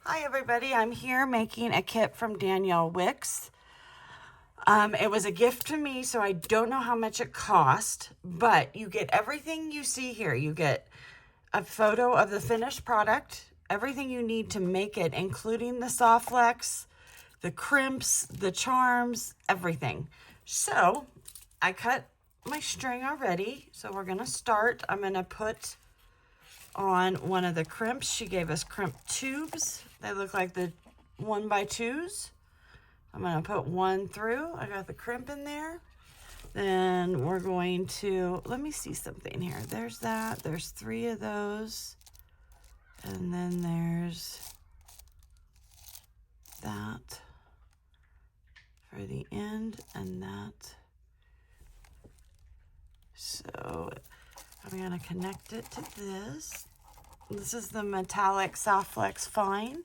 Hi everybody, I'm here making a kit from Danielle Wicks. It was a gift to me, so I don't know how much it cost, but you get everything you see here. You get a photo of the finished product, everything you need to make it, including the soft flex, the crimps, the charms, everything. So I cut my string already, so we're gonna start. I'm gonna put on one of the crimps. She gave us crimp tubes. They look like the 1x2s. I'm gonna put one through. I got the crimp in there. Then we're going to, let me see something here. There's that, there's 3 of those. And then there's that for the end and that. So I'm gonna connect it to this. This is the metallic soft flex fine.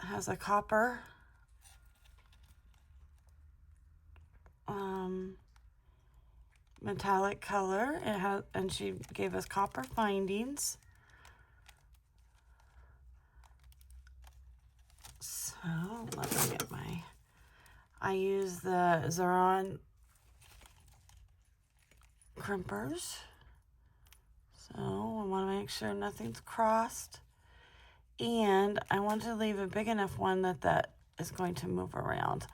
It has a copper metallic color. It has, and she gave us copper findings. So let me get my, I use the Zeron crimpers. So I want to make sure nothing's crossed. And I want to leave a big enough one that is going to move around.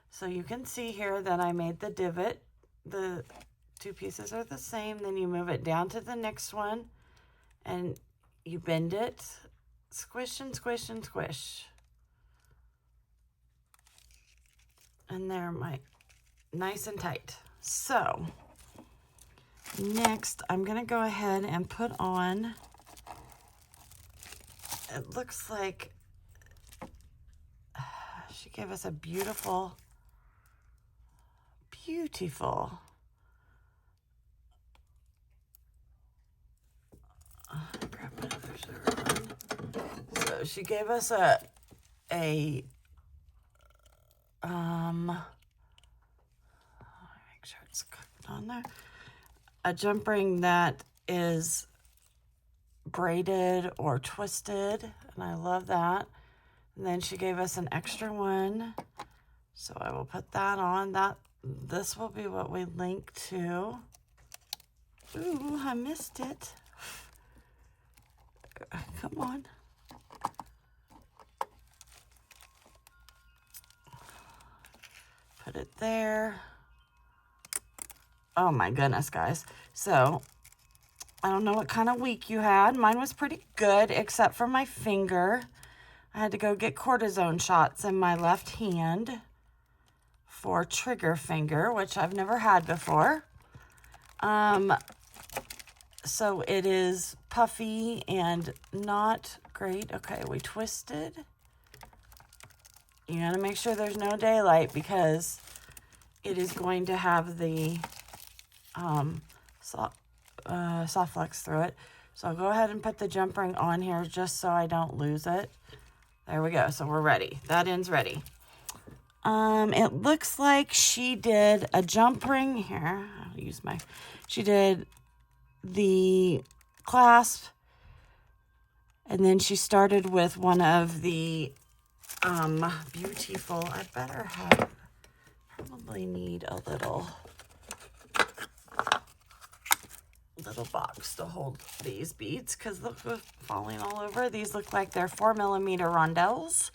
So you can see here that I made the divot. The 2 pieces are the same. Then you move it down to the next one and you bend it, squish and squish and squish. And they're nice and tight. So next I'm gonna go ahead and put on, it looks like she gave us a beautiful grab another sugar one. So she gave us a make sure it's cooked on there, a jump ring that is braided or twisted, and I love that. And then she gave us an extra one, so I will put that on. This will be what we link to. Ooh, I missed it. Come on. Put it there. Oh my goodness, guys. So I don't know what kind of week you had. Mine was pretty good, except for my finger. I had to go get cortisone shots in my left hand for trigger finger, which I've never had before. So it is puffy and not great. Okay, we twisted. You gotta make sure there's no daylight because it is going to have the soft flex through it. So I'll go ahead and put the jump ring on here just so I don't lose it. There we go. So we're ready. That end's ready. It looks like she did a jump ring here. I'll use she did the clasp, and then she started with one of the beautiful, I better have, probably need a little box to hold these beads because look, they're falling all over. These look like they're 4mm rondelles,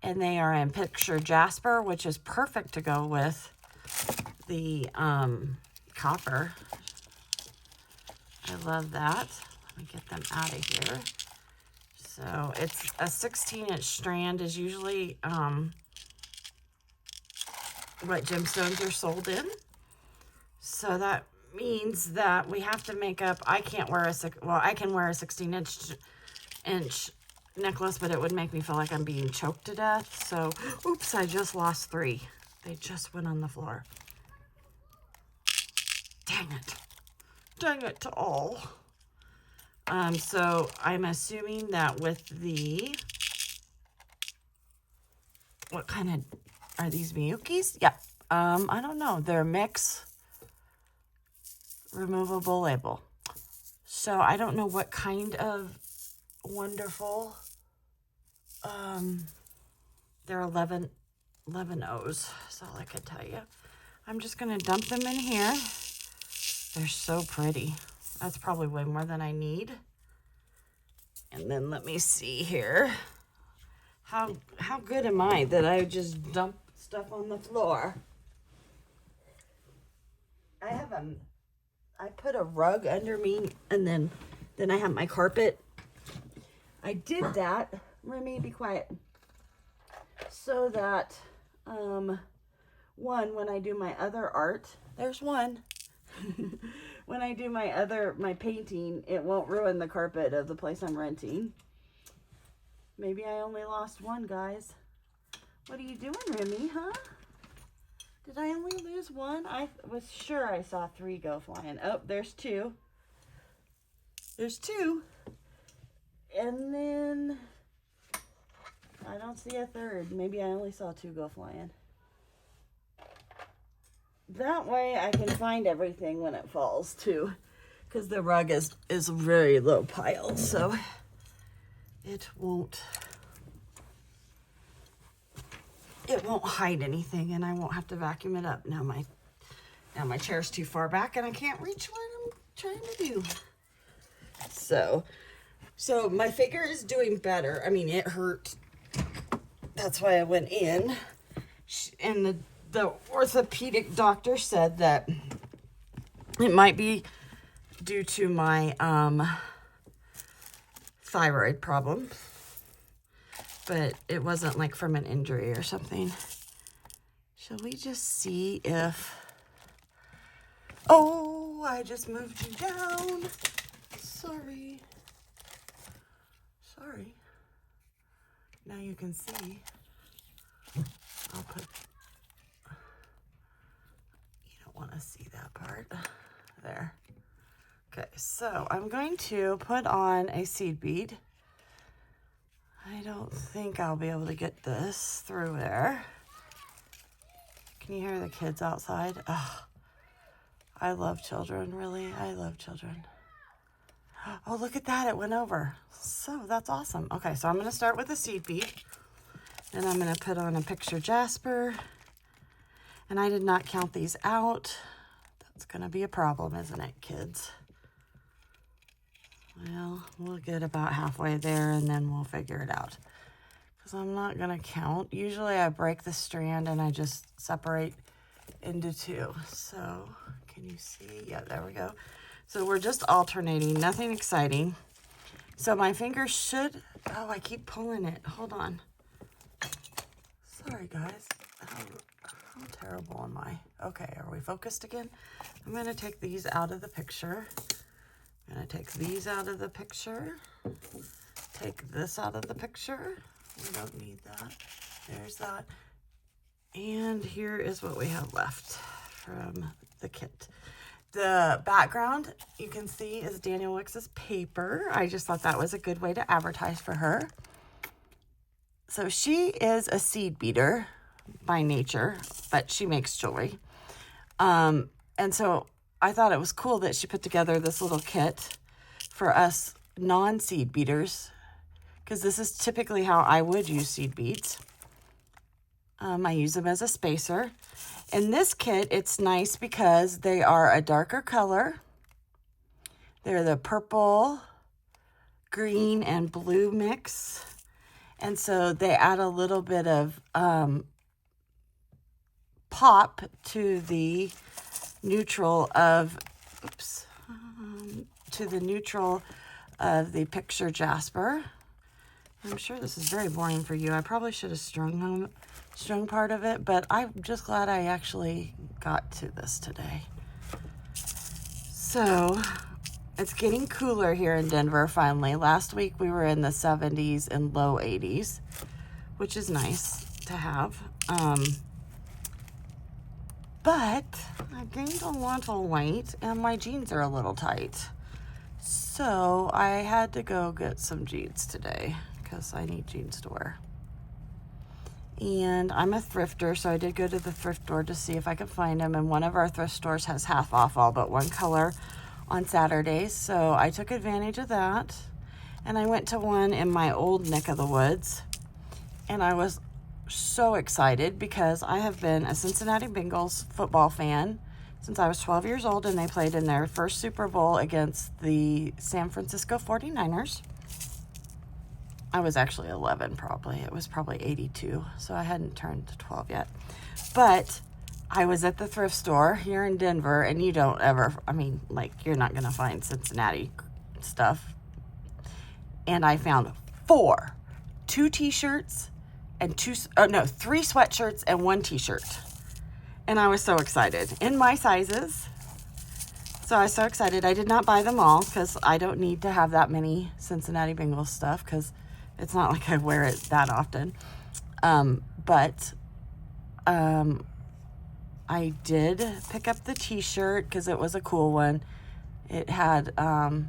and they are in picture jasper, which is perfect to go with the copper. I love that. Let me get them out of here. So it's a 16-inch strand is usually what gemstones are sold in. So that means that we have to make up, I can wear a 16-inch necklace, but it would make me feel like I'm being choked to death. So, oops, I just lost 3. They just went on the floor. Dang it. Dang it to all. So I'm assuming that with the, what kind of, are these Miyukis? Yeah. I don't know. They're mix removable label. So I don't know what kind of wonderful they're 11 O's. That's all I could tell you. I'm just going to dump them in here. They're so pretty. That's probably way more than I need. And then let me see here. How good am I that I just dump stuff on the floor? I put a rug under me, and then I have my carpet. I did that. Remy, be quiet. So that, when I do my other art, there's one. When I do my painting, it won't ruin the carpet of the place I'm renting. Maybe I only lost one, guys. What are you doing, Remy, huh? Did I only lose one? I was sure I saw 3 go flying. Oh, there's 2. There's 2. And then I don't see a 3rd. Maybe I only saw 2 go flying. That way I can find everything when it falls too, because the rug is very low pile, so it won't hide anything, and I won't have to vacuum it up. Now my chair's too far back and I can't reach what I'm trying to do. So my finger is doing better. I mean, it hurt. That's why I went in, and the orthopedic doctor said that it might be due to my thyroid problem, but it wasn't like from an injury or something. Shall we just see if... Oh, I just moved you down. Sorry. Now you can see. I'll put... want to see that part there. Okay, so I'm going to put on a seed bead. I don't think I'll be able to get this through there. Can you hear the kids outside? Oh, I love children, really. I love children. Oh, look at that, it went over. So that's awesome. Okay, so I'm going to start with a seed bead, and I'm going to put on a picture Jasper. And I did not count these out. That's going to be a problem, isn't it, kids? Well, we'll get about halfway there and then we'll figure it out. Because I'm not going to count. Usually I break the strand and I just separate into 2. So, can you see? Yeah, there we go. So we're just alternating. Nothing exciting. So my fingers should... Oh, I keep pulling it. Hold on. Sorry, guys. How terrible am I? Okay, are we focused again? I'm going to take these out of the picture. I'm going to take these out of the picture. Take this out of the picture. We don't need that. There's that. And here is what we have left from the kit. The background, you can see, is Danielle Wicks' paper. I just thought that was a good way to advertise for her. So she is a seed beater by nature, but she makes jewelry. And so I thought it was cool that she put together this little kit for us non-seed beaters, because this is typically how I would use seed beads. I use them as a spacer. In this kit, it's nice because they are a darker color. They're the purple, green, and blue mix. And so they add a little bit of pop to the neutral of, the picture Jasper. I'm sure this is very boring for you. I probably should have strung part of it, but I'm just glad I actually got to this today. So it's getting cooler here in Denver finally. Last week we were in the 70s and low 80s, which is nice to have. But I gained a lot of weight and my jeans are a little tight. So I had to go get some jeans today because I need jeans to wear. And I'm a thrifter, so I did go to the thrift store to see if I could find them. And one of our thrift stores has half off all but one color on Saturdays. So I took advantage of that. And I went to one in my old neck of the woods. And I was so excited because I have been a Cincinnati Bengals football fan since I was 12 years old, and they played in their first Super Bowl against the San Francisco 49ers. I was actually 11 probably. It was probably 82, so I hadn't turned 12 yet. But I was at the thrift store here in Denver, and you don't ever, I mean, like, you're not going to find Cincinnati stuff. And I found 2 t-shirts and 3 sweatshirts and 1 t-shirt. And I was so excited in my sizes. So I was so excited. I did not buy them all because I don't need to have that many Cincinnati Bengals stuff because it's not like I wear it that often. But I did pick up the t-shirt because it was a cool one. It had the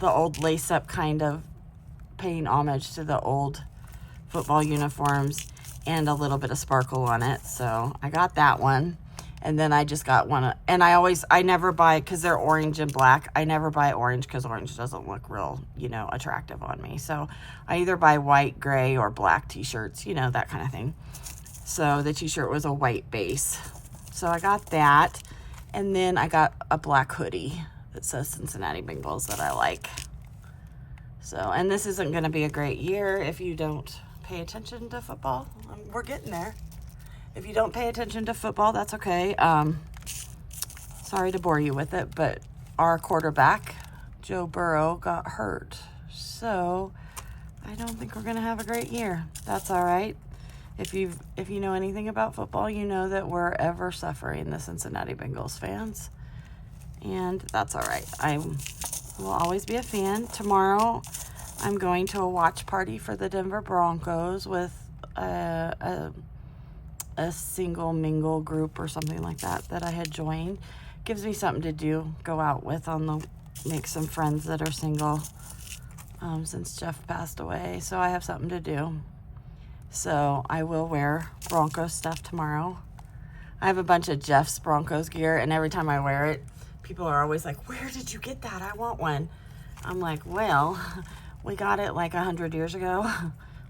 old lace-up kind of paying homage to the old football uniforms and a little bit of sparkle on it. So I got that one. And then I just got one. And I never buy, because they're orange and black. I never buy orange because orange doesn't look real, attractive on me. So I either buy white, gray, or black t-shirts, that kind of thing. So the t-shirt was a white base. So I got that. And then I got a black hoodie that says Cincinnati Bengals that I like. So, and this isn't going to be a great year if you don't pay attention to football. We're getting there. If you don't pay attention to football, that's okay. Sorry to bore you with it, but our quarterback, Joe Burrow, got hurt. So I don't think we're going to have a great year. That's all right. If you know anything about football, you know that we're ever suffering, the Cincinnati Bengals fans. And that's all right. I will always be a fan. Tomorrow, I'm going to a watch party for the Denver Broncos with a single mingle group or something like that I had joined. Gives me something to do, go out with make some friends that are single since Jeff passed away. So I have something to do. So I will wear Broncos stuff tomorrow. I have a bunch of Jeff's Broncos gear, and every time I wear it, people are always like, "Where did you get that? I want one." I'm like, well, we got it like 100 years ago.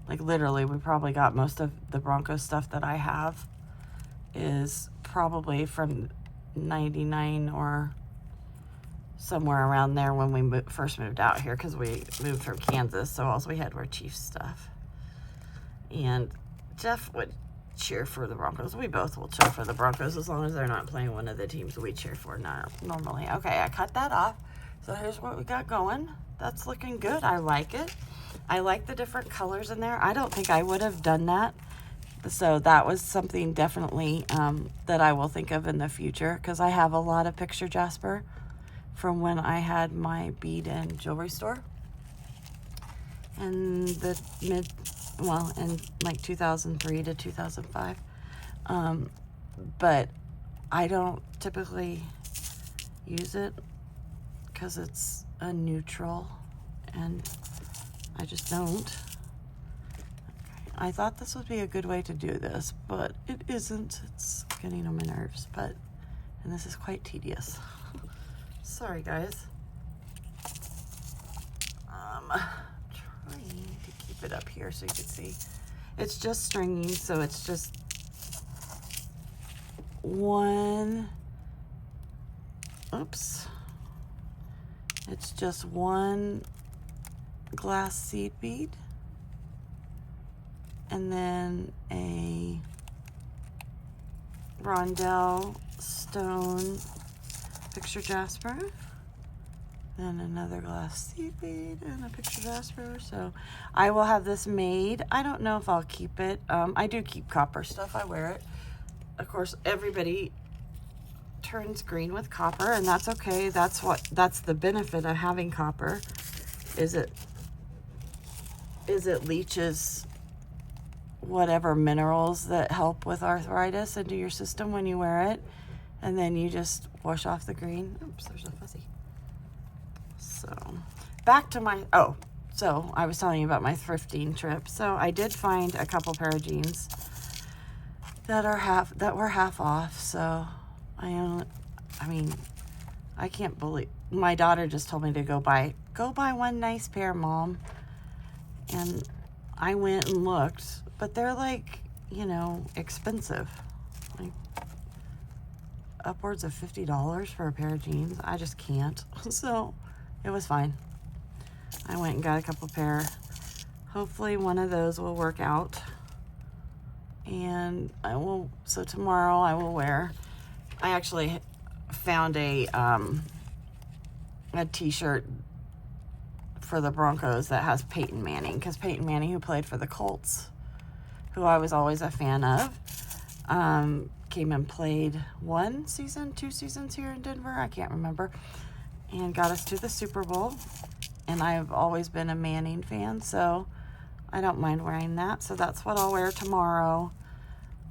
Like literally, we probably got most of the Broncos stuff that I have is probably from 99 or somewhere around there when we first moved out here, because we moved from Kansas, so all we had were Chiefs stuff. And Jeff would cheer for the Broncos. We both will cheer for the Broncos as long as they're not playing one of the teams we cheer for normally. Okay, I cut that off. So here's what we got going. That's looking good. I like it. I like the different colors in there. I don't think I would have done that. So that was something definitely that I will think of in the future, because I have a lot of picture jasper from when I had my bead and jewelry store in the in like 2003 to 2005. But I don't typically use it because it's a neutral, and I just don't. I thought this would be a good way to do this, but it isn't. It's getting on my nerves, and this is quite tedious. Sorry, guys. Trying to keep it up here so you can see. It's just stringing, so it's just one. Oops. It's just one glass seed bead, and then a rondelle stone picture jasper, then another glass seed bead and a picture jasper. So I will have this made. I don't know if I'll keep it. I do keep copper stuff. I wear it. Of course, everybody turns green with copper, and that's okay. That's the benefit of having copper, is it leaches whatever minerals that help with arthritis into your system when you wear it, and then you just wash off the green. Oops, there's a fuzzy. So back to my, so I was telling you about my thrifting trip. So I did find a couple pair of jeans that were half off. So I can't believe, my daughter just told me to go buy one nice pair, Mom. And I went and looked, but they're like, you know, expensive. Like upwards of $50 for a pair of jeans. I just can't. So it was fine. I went and got a couple pair. Hopefully one of those will work out. And so tomorrow I will wear, I actually found a t-shirt for the Broncos that has Peyton Manning, because Peyton Manning, who played for the Colts, who I was always a fan of, came and played 2 seasons here in Denver, I can't remember, and got us to the Super Bowl. And I've always been a Manning fan, so I don't mind wearing that. So that's what I'll wear tomorrow.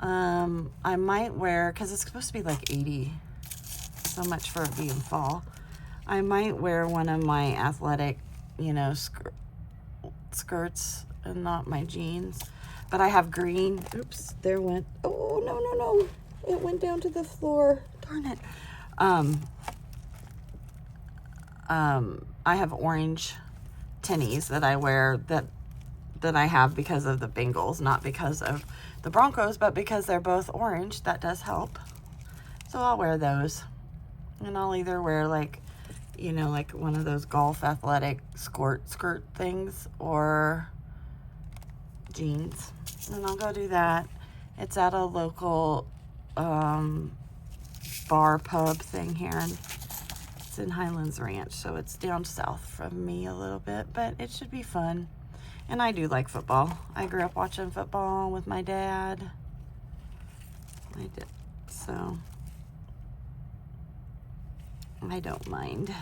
I might wear, because it's supposed to be like 80, so much for it being fall. I might wear one of my athletic, you know, skirts and not my jeans. But I have green. Oops, there went. Oh, no. It went down to the floor. Darn it. I have orange tennies that I wear that I have because of the Bengals, not because of the Broncos, but because they're both orange. That does help. So I'll wear those. And I'll either wear like, you know, like one of those golf athletic skirt things, or jeans. And I'll go do that. It's at a local bar pub thing here, and it's in Highlands Ranch, so it's down south from me a little bit, but it should be fun. And I do like football. I grew up watching football with my dad. I did. So I don't mind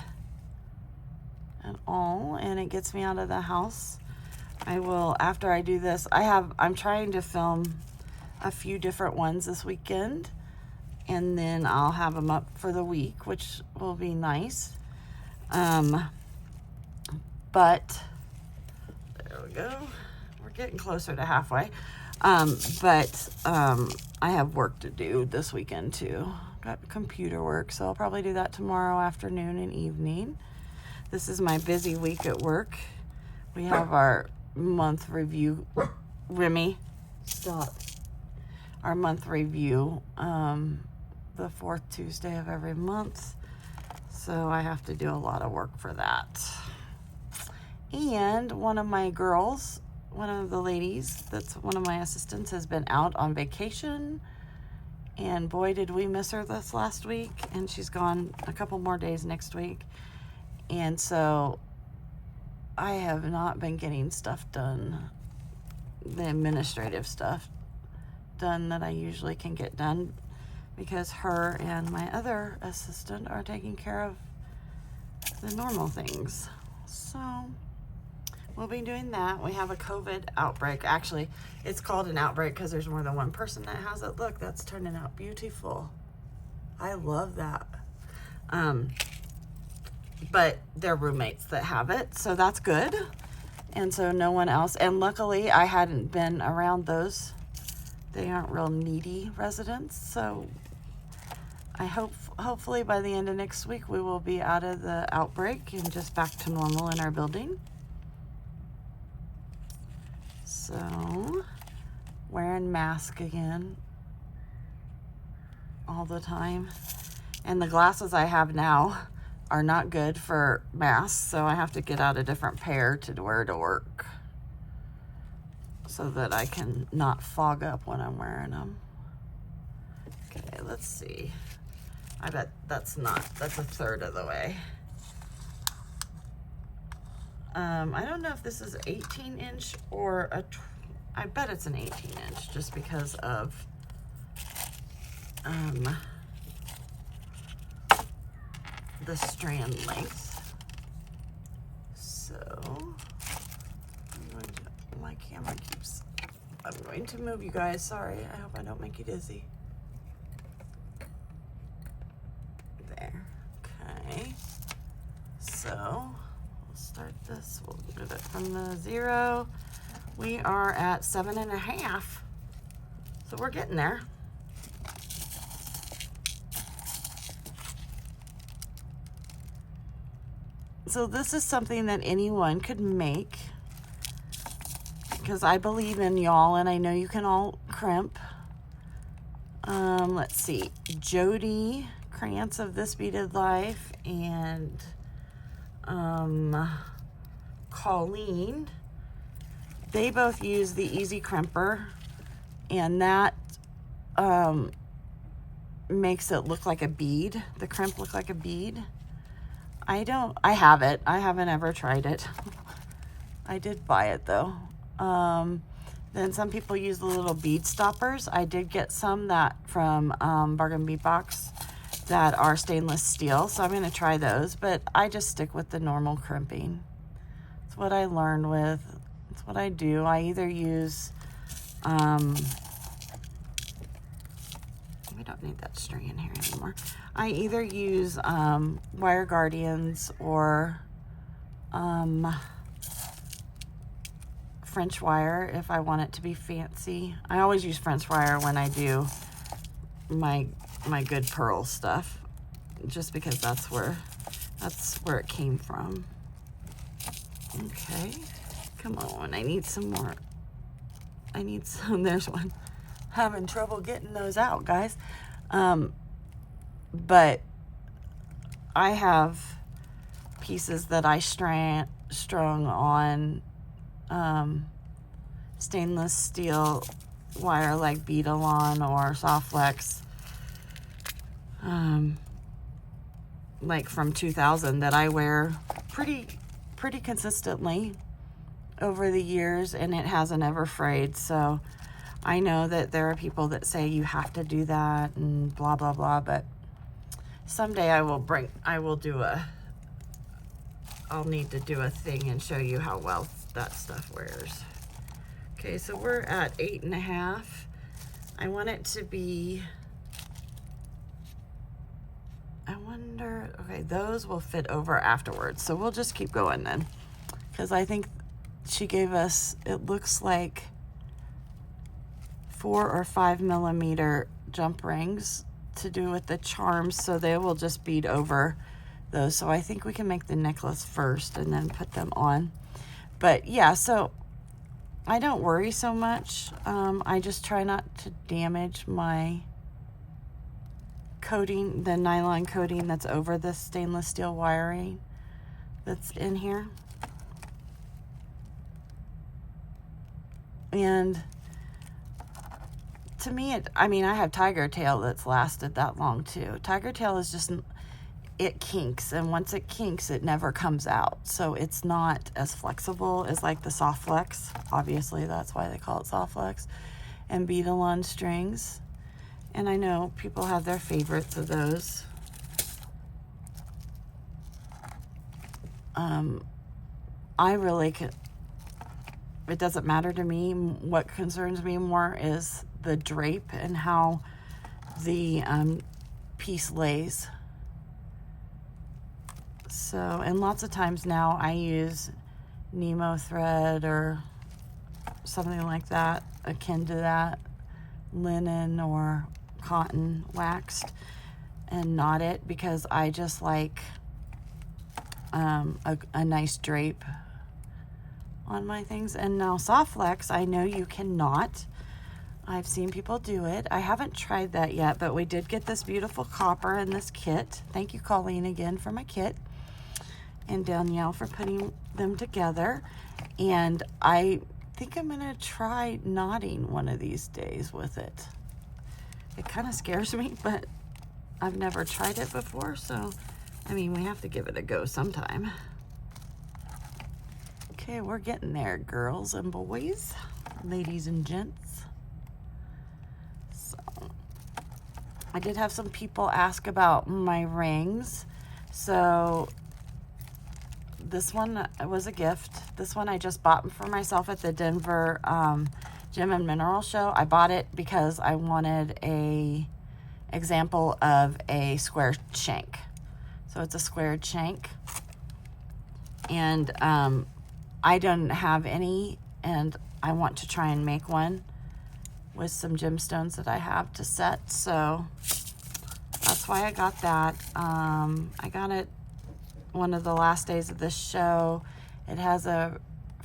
at all, and it gets me out of the house. I will, after I do this, I'm trying to film a few different ones this weekend, and then I'll have them up for the week, which will be nice. But there we go. We're getting closer to halfway. But I have work to do this weekend too. Got computer work, so I'll probably do that tomorrow afternoon and evening. This is my busy week at work. We have our month review. Remy, stop. Our month review, the 4th Tuesday of every month. So I have to do a lot of work for that. And one of my girls, one of the ladies, that's one of my assistants, has been out on vacation. And boy, did we miss her this last week. And she's gone a couple more days next week. And so I have not been getting stuff done, the administrative stuff done that I usually can get done, because her and my other assistant are taking care of the normal things. So we'll be doing that. We have a COVID outbreak. Actually, it's called an outbreak because there's more than one person that has it. Look, that's turning out beautiful. I love that. But they're roommates that have it, so that's good. And so no one else. And luckily, I hadn't been around those. They aren't real needy residents, so I hopefully by the end of next week we will be out of the outbreak and just back to normal in our building. So, wearing mask again all the time. And the glasses I have now are not good for masks, so I have to get out a different pair to wear to work, so that I can not fog up when I'm wearing them. Okay, let's see. I bet that's a third of the way. I don't know if this is 18-inch or I bet it's an 18-inch, just because of the strand length. So my camera keeps, I'm going to move you guys. Sorry, I hope I don't make you dizzy. There. Okay. So we'll start this. We'll do it from the 0. We are at 7.5. So we're getting there. So this is something that anyone could make. because I believe in y'all and I know you can all crimp. Let's see, Jody Krantz of This Beaded Life and Colleen, they both use the Easy Crimper, and that makes it look like a bead, the crimp look like a bead. I have it. I haven't ever tried it. I did buy it though. Then some people use the little bead stoppers. I did get some that from Bargain Bead Box that are stainless steel, so I'm going to try those, but I just stick with the normal crimping. It's what I learned with. It's what I do. I either use, we don't need that string in here anymore. I either use Wire Guardians or French wire if I want it to be fancy. I always use French wire when I do my good pearl stuff, just because that's where it came from. Okay, come on, I need some more. I need some. There's one. Having trouble getting those out, guys. But I have pieces that I strung on stainless steel wire like Beadalon or Softflex, like from 2000, that I wear pretty consistently over the years, and it hasn't ever frayed. So I know that there are people that say you have to do that and blah blah blah, but someday I'll need to do a thing and show you how well that stuff wears. Okay, so we're at 8.5. I want it to be, I wonder, okay, those will fit over afterwards. So we'll just keep going then, because I think she gave us, it looks like 4 or 5 millimeter jump rings to do with the charms, so they will just bead over those. So I think we can make the necklace first and then put them on. But yeah, so I don't worry so much. I just try not to damage my coating, the nylon coating that's over the stainless steel wiring that's in here. And to me, I mean, I have tiger tail that's lasted that long too. Tiger tail is just, it kinks, and once it kinks, it never comes out. So it's not as flexible as like the Softflex. Obviously, that's why they call it Softflex. And Beadalon strings. And I know people have their favorites of those. I really could, it doesn't matter to me. What concerns me more is the drape and how the piece lays. So, and lots of times now I use Nemo thread or something like that, akin to that, linen or cotton waxed, and knot it, because I just like a nice drape on my things. And now Softflex, I know you cannot. I've seen people do it. I haven't tried that yet, but we did get this beautiful copper in this kit. Thank you, Colleen, again for my kit, and Danielle for putting them together. And I think I'm gonna try knotting one of these days with it. It kind of scares me, but I've never tried it before, so I mean, we have to give it a go sometime. Okay, we're getting there, girls and boys, ladies and gents. So I did have some people ask about my rings. So this one was a gift. This one I just bought for myself at the Denver Gem and Mineral Show. I bought it because I wanted a example of a square shank. So it's a squared shank. And I don't have any, and I want to try and make one with some gemstones that I have to set. So that's why I got that. I got it one of the last days of this show. It has a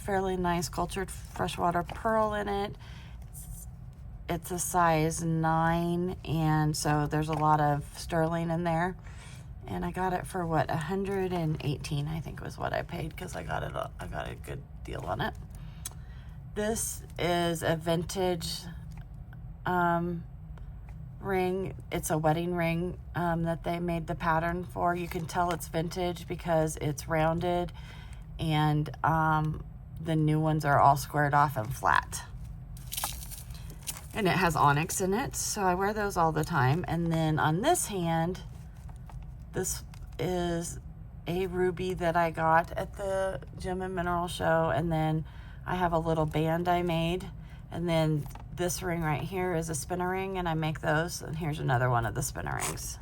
fairly nice cultured freshwater pearl in it. It's a size 9, and so there's a lot of sterling in there. And I got it for what, 118, I think was what I paid, because I got a good deal on it. This is a vintage ring. It's a wedding ring that they made the pattern for. You can tell it's vintage because it's rounded, and the new ones are all squared off and flat. And it has onyx in it, so I wear those all the time. And then on this hand, this is a ruby that I got at the Gem and Mineral Show, and then I have a little band I made, and then this ring right here is a spinner ring, and I make those, and here's another one of the spinner rings.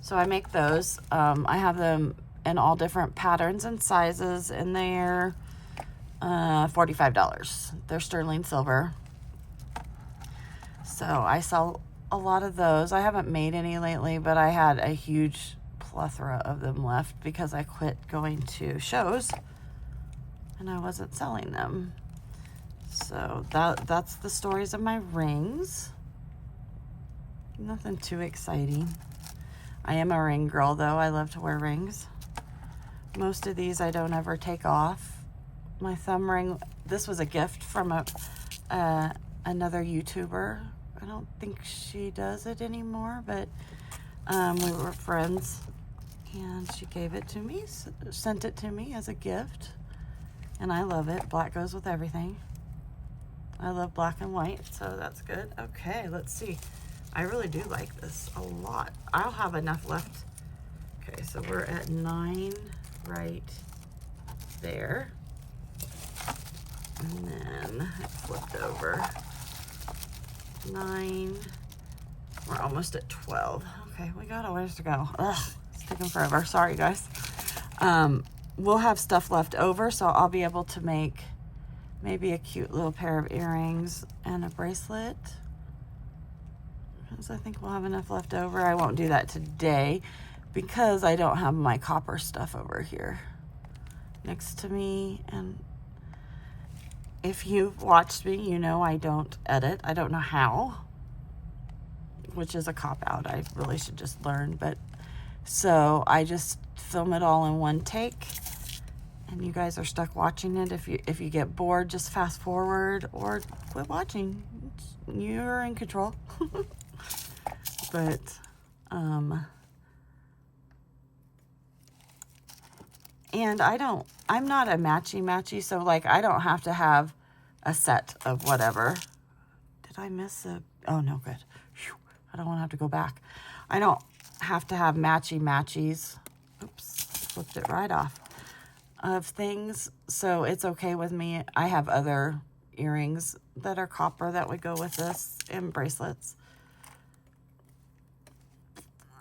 So I make those. I have them in all different patterns and sizes, and they're $45. They're sterling silver. So I sell a lot of those. I haven't made any lately, but I had a huge plethora of them left because I quit going to shows and I wasn't selling them. So that's the stories of my rings. Nothing too exciting. I am a ring girl though. I love to wear rings. Most of these I don't ever take off. My thumb ring, this was a gift from another YouTuber. I don't think she does it anymore, but we were friends, and she gave it to me, sent it to me as a gift, and I love it. Black goes with everything. I love black and white, so that's good. Okay, let's see. I really do like this a lot. I'll have enough left. Okay, so we're at 9 right there. And then it flipped over. 9. We're almost at 12. Okay, we got a ways to go. Ugh, it's taking forever. Sorry, guys. We'll have stuff left over, so I'll be able to make maybe a cute little pair of earrings and a bracelet, because I think we'll have enough left over. I won't do that today because I don't have my copper stuff over here next to me. And if you've watched me, you know I don't edit. I don't know how, which is a cop-out. I really should just learn. But so I just film it all in one take, and you guys are stuck watching it. If you get bored, just fast forward or quit watching. You're in control. But and I'm not a matchy, so like I don't have to have a set of whatever. Did I miss a, oh no, good. Whew, I don't want to have to go back. I don't have to have matchies. Oops, flipped it right off of things, so it's okay with me. I have other earrings that are copper that would go with this, and bracelets.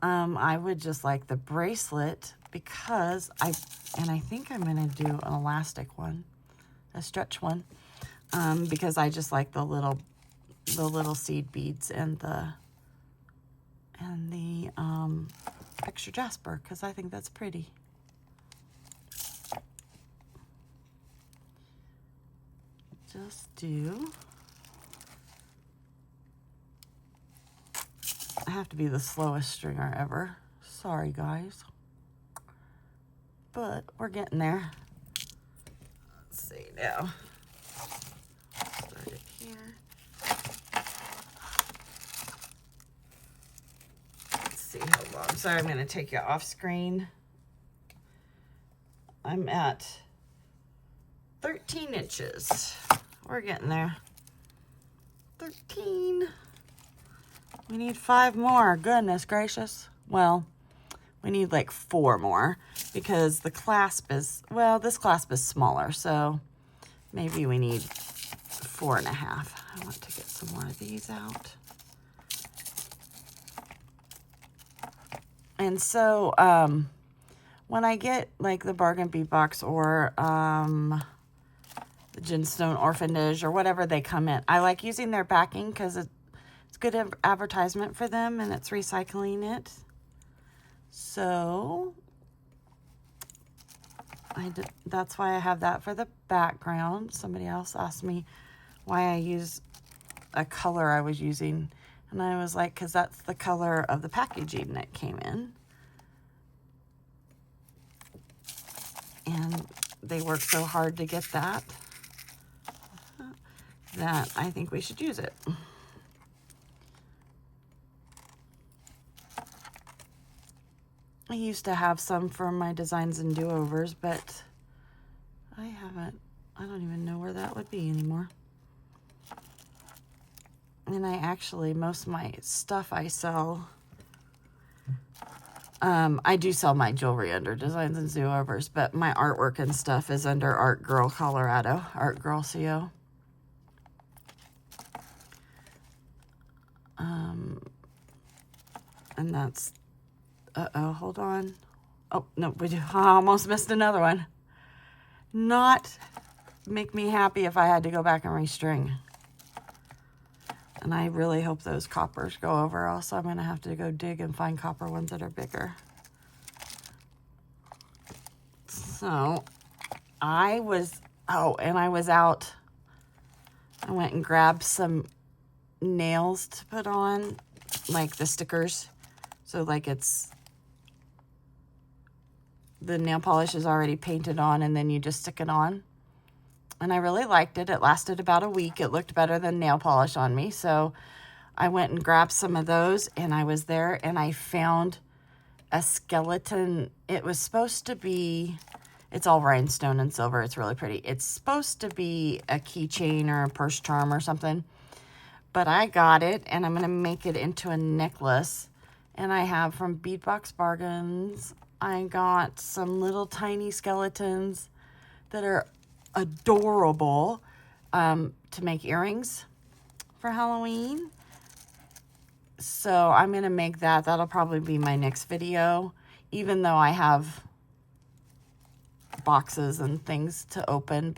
I would just like the bracelet because I think I'm gonna do an elastic one, a stretch one, because I just like the little seed beads and the picture jasper, because I think that's pretty. Just do. I have to be the slowest stringer ever. Sorry, guys. But we're getting there. Let's see now. Start it here. Let's see how long. Sorry, I'm going to take you off screen. I'm at 13 inches. We're getting there. 13. We need 5 more. Goodness gracious. Well, we need like 4 more because the clasp is, well, this clasp is smaller, so maybe we need 4.5. I want to get some more of these out. And so when I get like the Bargain Bead Box or the Gemstone Orphanage or whatever they come in, I like using their backing because it's good advertisement for them, and it's recycling it. So That's why I have that for the background. Somebody else asked me why I use a color I was using. And I was like, because that's the color of the packaging that came in. And they worked so hard to get that, that I think we should use it. I used to have some for my designs and do-overs, but I don't even know where that would be anymore. And I actually, most of my stuff I sell, I do sell my jewelry under designs and do-overs, but my artwork and stuff is under Art Girl Colorado, Art Girl CO. And that's, hold on. Oh, no, I almost missed another one. Not make me happy if I had to go back and restring. And I really hope those coppers go over, else I'm going to have to go dig and find copper ones that are bigger. So, I was out. I went and grabbed some nails to put on, like the stickers. So, like the nail polish is already painted on and then you just stick it on. And I really liked it. It lasted about a week. It looked better than nail polish on me. So I went and grabbed some of those, and I was there and I found a skeleton. It was supposed to be, it's all rhinestone and silver. It's really pretty. It's supposed to be a keychain or a purse charm or something. But I got it, and I'm going to make it into a necklace. And I have from Beadbox Bargains, I got some little tiny skeletons that are adorable to make earrings for Halloween. So I'm going to make that. That'll probably be my next video, even though I have boxes and things to open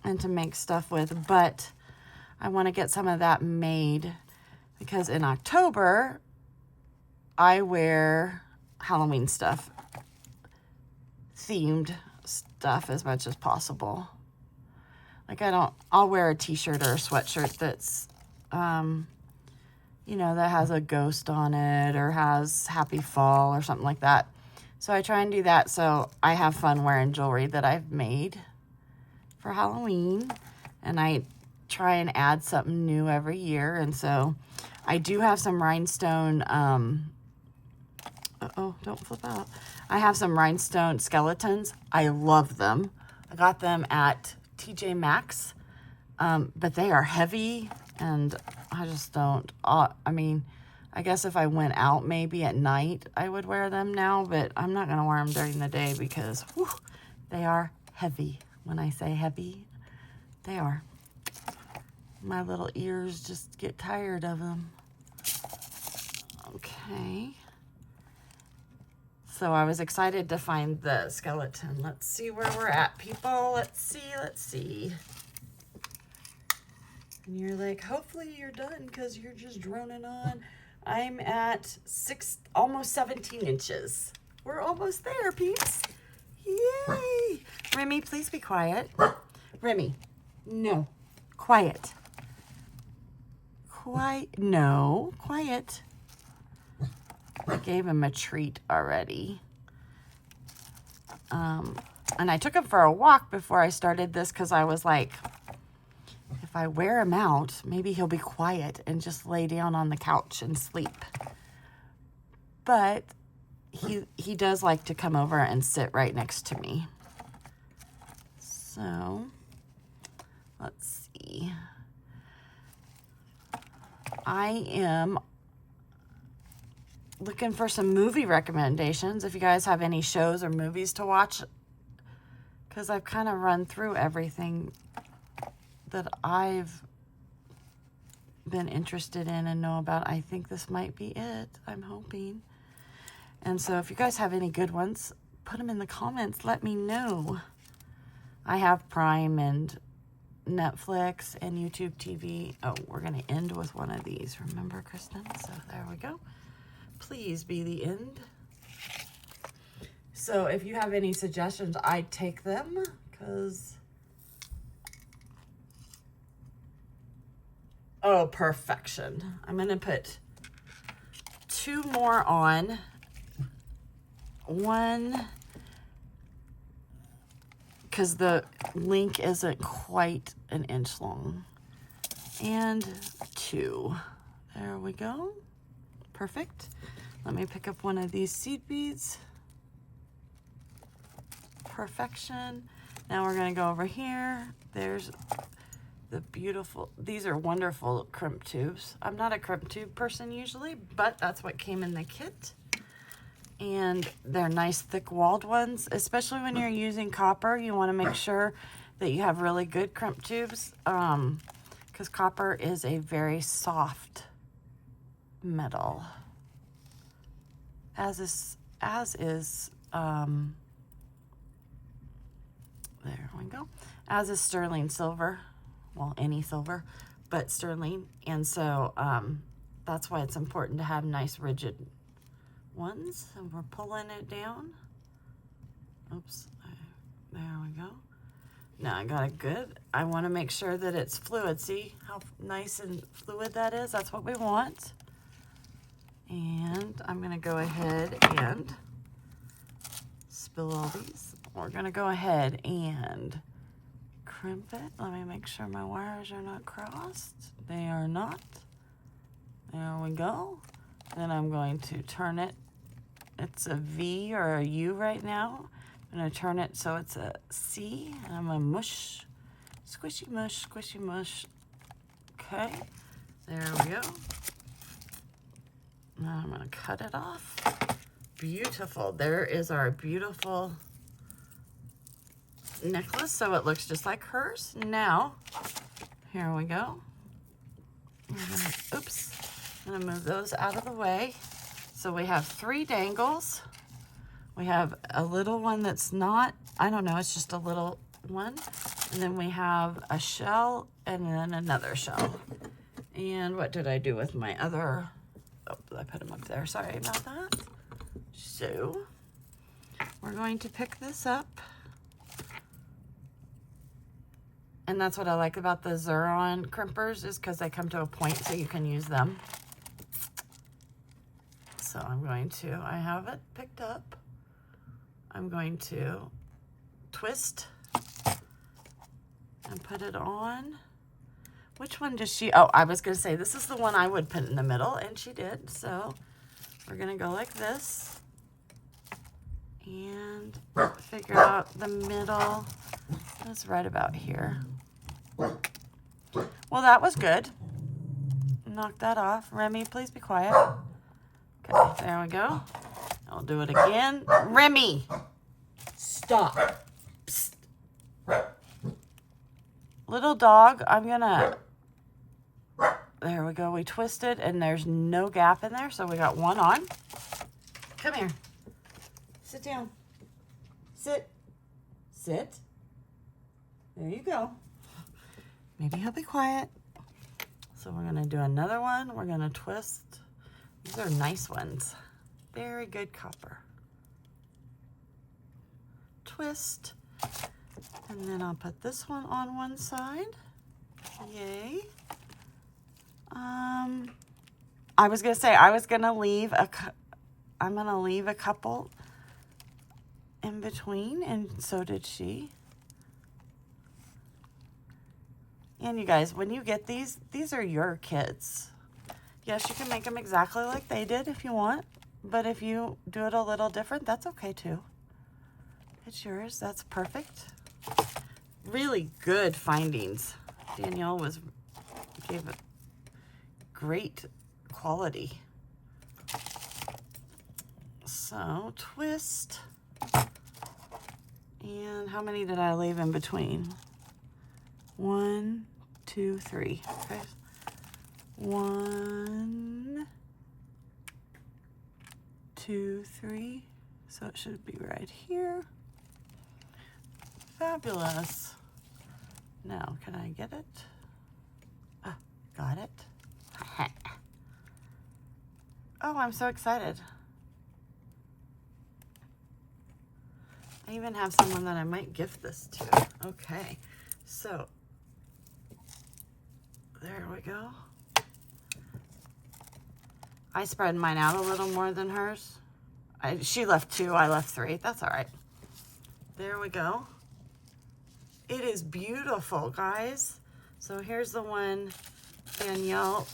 and to make stuff with. But I want to get some of that made because in October, I wear Halloween stuff, themed stuff as much as possible. Like I'll wear a t-shirt or a sweatshirt that's, that has a ghost on it or has Happy Fall or something like that. So I try and do that so I have fun wearing jewelry that I've made for Halloween. And I try and add something new every year. And so I do have some rhinestone, don't flip out. I have some rhinestone skeletons. I love them. I got them at TJ Maxx, but they are heavy, and I just don't. I guess if I went out maybe at night, I would wear them now, but I'm not going to wear them during the day because they are heavy. When I say heavy, they are. My little ears just get tired of them. Okay. So I was excited to find the skeleton. Let's see where we're at, people. Let's see. And you're like, hopefully you're done because you're just droning on. I'm at almost 17 inches. We're almost there, peeps. Yay. Remy, please be quiet. Remy, no. Quiet. No, quiet. I gave him a treat already. And I took him for a walk before I started this because I was like, if I wear him out, maybe he'll be quiet and just lay down on the couch and sleep. But he does like to come over and sit right next to me. So, let's see. I am looking for some movie recommendations if you guys have any shows or movies to watch, because I've kind of run through everything that I've been interested in and know about. I think this might be it. I'm hoping. And so if you guys have any good ones, put them in the comments. Let me know. I have Prime and Netflix and YouTube TV. Oh, we're going to end with one of these. Remember, Kristen? So there we go. Please be the end. So if you have any suggestions, I'd take them, because, oh, perfection. I'm going to put 2 more on. One, because the link isn't quite an inch long. And 2. There we go. Perfect. Let me pick up one of these seed beads. Perfection. Now we're going to go over here. There's the beautiful, these are wonderful crimp tubes. I'm not a crimp tube person usually, but that's what came in the kit. And they're nice thick walled ones, especially when you're using copper. You want to make sure that you have really good crimp tubes, because copper is a very soft metal, as is there we go, as is sterling silver. Well, any silver, but sterling. And so that's why it's important to have nice rigid ones. And we're pulling it down. Oops, there we go. Now I got it good. I want to make sure that it's fluid. See how nice and fluid that is? That's what we want. And I'm going to go ahead and spill all these. We're going to go ahead and crimp it. Let me make sure my wires are not crossed. They are not. There we go. Then I'm going to turn it. It's a V or a U right now. I'm going to turn it so it's a C, and I'm going to mush, squishy mush, squishy mush. Okay, there we go. Now I'm going to cut it off. Beautiful. There is our beautiful necklace, so it looks just like hers. Now, here we go. Oops. I'm going to move those out of the way. So we have 3 dangles. We have a little one that's not, I don't know, it's just a little one. And then we have a shell and then another shell. And what did I do with my other, oh, I put them up there. Sorry about that. So we're going to pick this up. And that's what I like about the Xuron crimpers, is because they come to a point so you can use them. So I'm going to, I have it picked up. I'm going to twist and put it on. Which one does she, oh, I was going to say, this is the one I would put in the middle, and she did. So we're going to go like this and figure out the middle. That's right about here. Well, that was good. Knock that off. Remy, please be quiet. Okay, there we go. I'll do it again. Remy, stop. Psst. Little dog, I'm gonna, there we go. We twisted and there's no gap in there, so we got one on. Come here. Sit down. Sit. Sit. There you go. Maybe he'll be quiet. So we're gonna do another one. We're gonna twist. These are nice ones. Very good copper. Twist. And then I'll put this one on one side. Yay. I was gonna say I was gonna leave I'm gonna leave a couple in between, and so did she. And you guys, when you get these are your kids. Yes, you can make them exactly like they did if you want, but if you do it a little different, that's okay too. It's yours. That's perfect. Really good findings. Danielle gave it great quality. So twist. And how many did I leave in between? 1, 2, 3. Okay. 1, 2, 3. So it should be right here. Fabulous. Now, can I get it? Got it. Oh, I'm so excited. I even have someone that I might gift this to. Okay, so there we go. I spread mine out a little more than hers. She left 2, I left 3. That's all right. There we go. It is beautiful, guys. So here's the one Danielle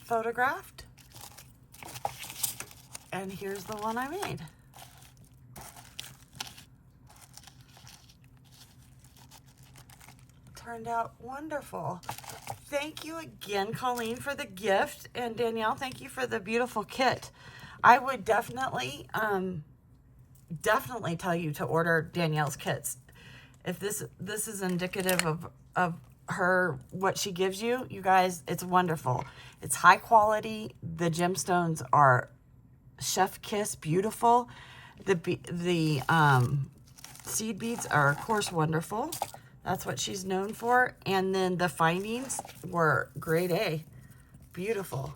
photographed. And here's the one I made. Turned out wonderful. Thank you again, Colleen, for the gift. And Danielle, thank you for the beautiful kit. I would definitely tell you to order Danielle's kits. If this is indicative of her, what she gives you, you guys, it's wonderful. It's high quality. The gemstones are chef kiss beautiful. The seed beads are, of course, wonderful. That's what she's known for. And then the findings were grade A. Beautiful.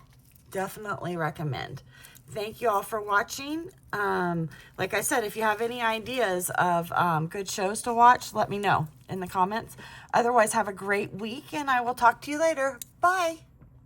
Definitely recommend. Thank you all for watching. Like I said, if you have any ideas of good shows to watch, let me know in the comments. Otherwise, have a great week, and I will talk to you later. Bye.